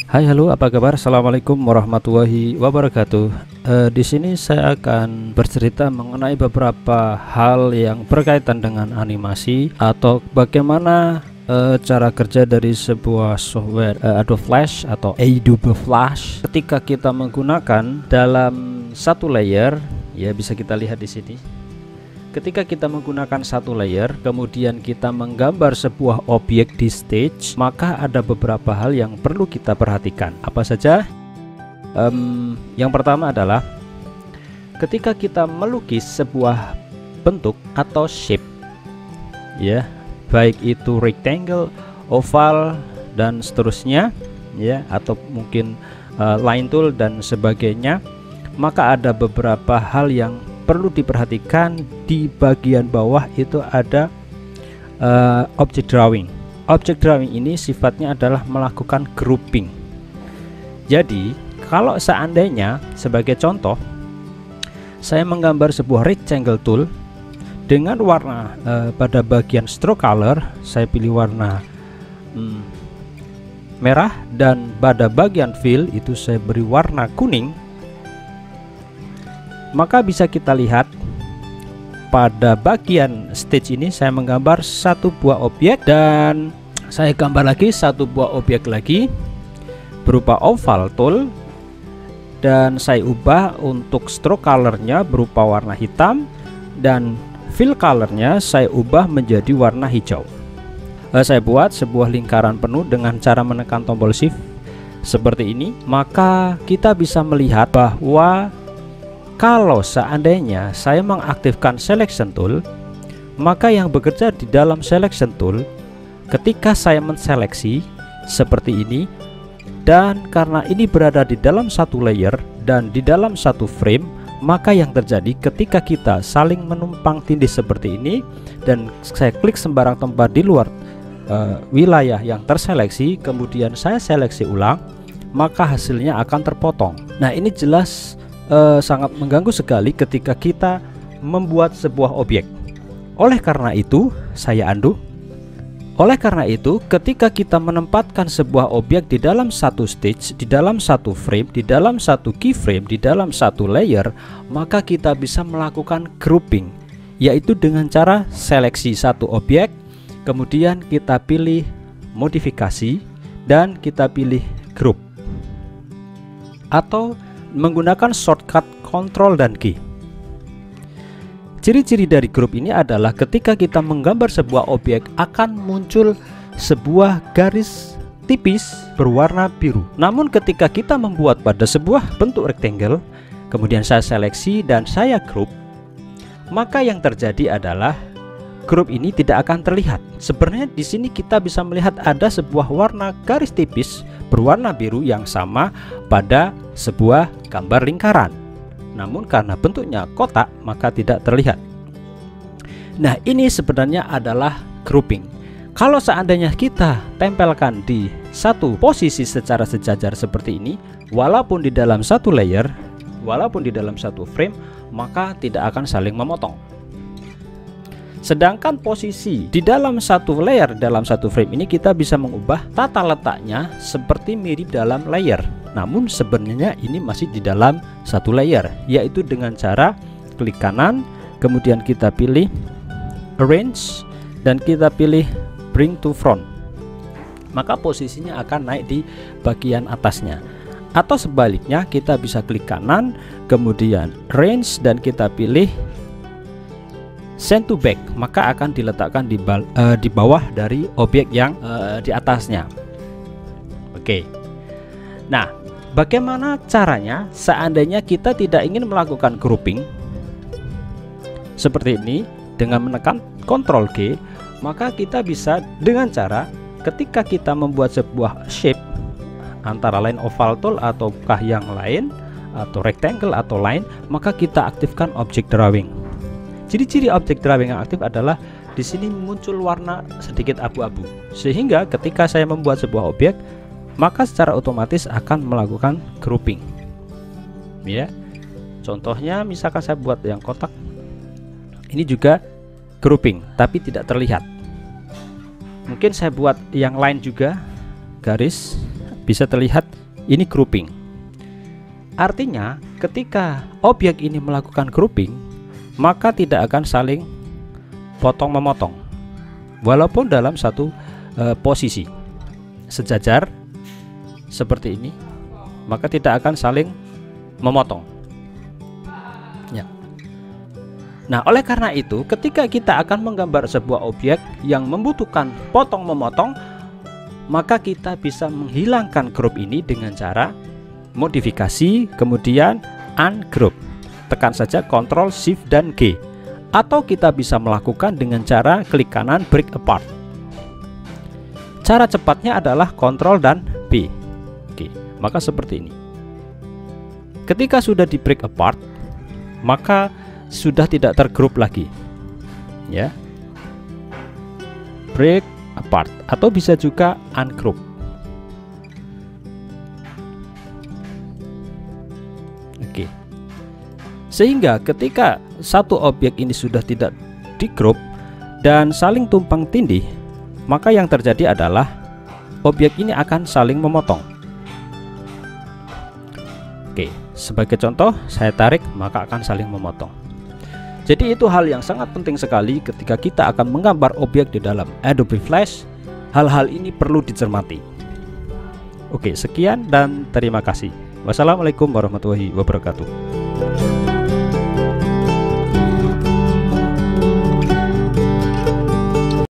Hai, halo, apa kabar? Assalamualaikum warahmatullahi wabarakatuh. Di sini saya akan bercerita mengenai beberapa hal yang berkaitan dengan animasi atau bagaimana cara kerja dari sebuah software Adobe Flash atau Adobe Flash ketika kita menggunakan dalam satu layer. Ya, bisa kita lihat di sini. Ketika kita menggunakan satu layer, kemudian kita menggambar sebuah objek di stage, maka ada beberapa hal yang perlu kita perhatikan. Apa saja? Yang pertama adalah ketika kita melukis sebuah bentuk atau shape, ya, baik itu rectangle, oval, dan seterusnya, ya, atau mungkin line tool dan sebagainya, maka ada beberapa hal yang perlu diperhatikan. Di bagian bawah itu ada object drawing. Object drawing ini sifatnya adalah melakukan grouping. Jadi kalau seandainya sebagai contoh saya menggambar sebuah rectangle tool dengan warna pada bagian stroke color saya pilih warna merah, dan pada bagian fill itu saya beri warna kuning, maka bisa kita lihat pada bagian stage ini saya menggambar satu buah objek, dan saya gambar lagi satu buah objek lagi berupa oval tool, dan saya ubah untuk stroke colornya berupa warna hitam, dan fill colornya saya ubah menjadi warna hijau. Saya buat sebuah lingkaran penuh dengan cara menekan tombol shift seperti ini. Maka kita bisa melihat bahwa kalau seandainya saya mengaktifkan selection tool, maka yang bekerja di dalam selection tool ketika saya menseleksi seperti ini, dan karena ini berada di dalam satu layer dan di dalam satu frame, maka yang terjadi ketika kita saling menumpang tindih seperti ini dan saya klik sembarang tempat di luar wilayah yang terseleksi, kemudian saya seleksi ulang, maka hasilnya akan terpotong. Nah, ini jelas sangat mengganggu sekali ketika kita membuat sebuah objek. Oleh karena itu saya undo. Oleh karena itu ketika kita menempatkan sebuah objek di dalam satu stage, di dalam satu frame, di dalam satu keyframe, di dalam satu layer, maka kita bisa melakukan grouping, yaitu dengan cara seleksi satu objek, kemudian kita pilih modifikasi dan kita pilih group, atau menggunakan shortcut Ctrl dan G. Ciri-ciri dari grup ini adalah ketika kita menggambar sebuah objek akan muncul sebuah garis tipis berwarna biru. Namun ketika kita membuat pada sebuah bentuk rectangle, kemudian saya seleksi dan saya group, maka yang terjadi adalah grup ini tidak akan terlihat. Sebenarnya di sini kita bisa melihat ada sebuah warna garis tipis berwarna biru yang sama pada sebuah gambar lingkaran. Namun karena bentuknya kotak maka tidak terlihat. Nah, ini sebenarnya adalah grouping. Kalau seandainya kita tempelkan di satu posisi secara sejajar seperti ini, walaupun di dalam satu layer, walaupun di dalam satu frame, maka tidak akan saling memotong. Sedangkan posisi di dalam satu layer, dalam satu frame ini kita bisa mengubah tata letaknya seperti mirip dalam layer. Namun sebenarnya ini masih di dalam satu layer, yaitu dengan cara klik kanan, kemudian kita pilih arrange dan kita pilih bring to front. Maka posisinya akan naik di bagian atasnya. Atau sebaliknya kita bisa klik kanan, kemudian arrange dan kita pilih send to back, maka akan diletakkan di bawah dari objek yang di atasnya. Oke. Nah, bagaimana caranya seandainya kita tidak ingin melakukan grouping seperti ini dengan menekan Ctrl G, maka kita bisa dengan cara ketika kita membuat sebuah shape antara lain oval tool ataukah yang lain atau rectangle atau line, maka kita aktifkan object drawing. Ciri-ciri object drawing yang aktif adalah di sini muncul warna sedikit abu-abu, sehingga ketika saya membuat sebuah objek maka secara otomatis akan melakukan grouping. Ya, contohnya misalkan saya buat yang kotak, ini juga grouping tapi tidak terlihat. Mungkin saya buat yang lain juga, garis bisa terlihat ini grouping. Artinya ketika objek ini melakukan grouping, maka tidak akan saling potong memotong walaupun dalam satu posisi sejajar seperti ini, maka tidak akan saling memotong ya. Nah, oleh karena itu ketika kita akan menggambar sebuah objek yang membutuhkan potong memotong, maka kita bisa menghilangkan group ini dengan cara modifikasi kemudian ungroup. Tekan saja Ctrl Shift dan G, atau kita bisa melakukan dengan cara klik kanan break apart. Cara cepatnya adalah Ctrl dan B. Oke, maka seperti ini. Ketika sudah di break apart, maka sudah tidak tergroup lagi ya. Break apart, atau bisa juga ungroup. Oke. Sehingga ketika satu objek ini sudah tidak di group dan saling tumpang tindih, maka yang terjadi adalah objek ini akan saling memotong. Oke, sebagai contoh saya tarik, maka akan saling memotong. Jadi itu hal yang sangat penting sekali ketika kita akan menggambar objek di dalam Adobe Flash. Hal-hal ini perlu dicermati. Oke, sekian dan terima kasih. Wassalamualaikum warahmatullahi wabarakatuh.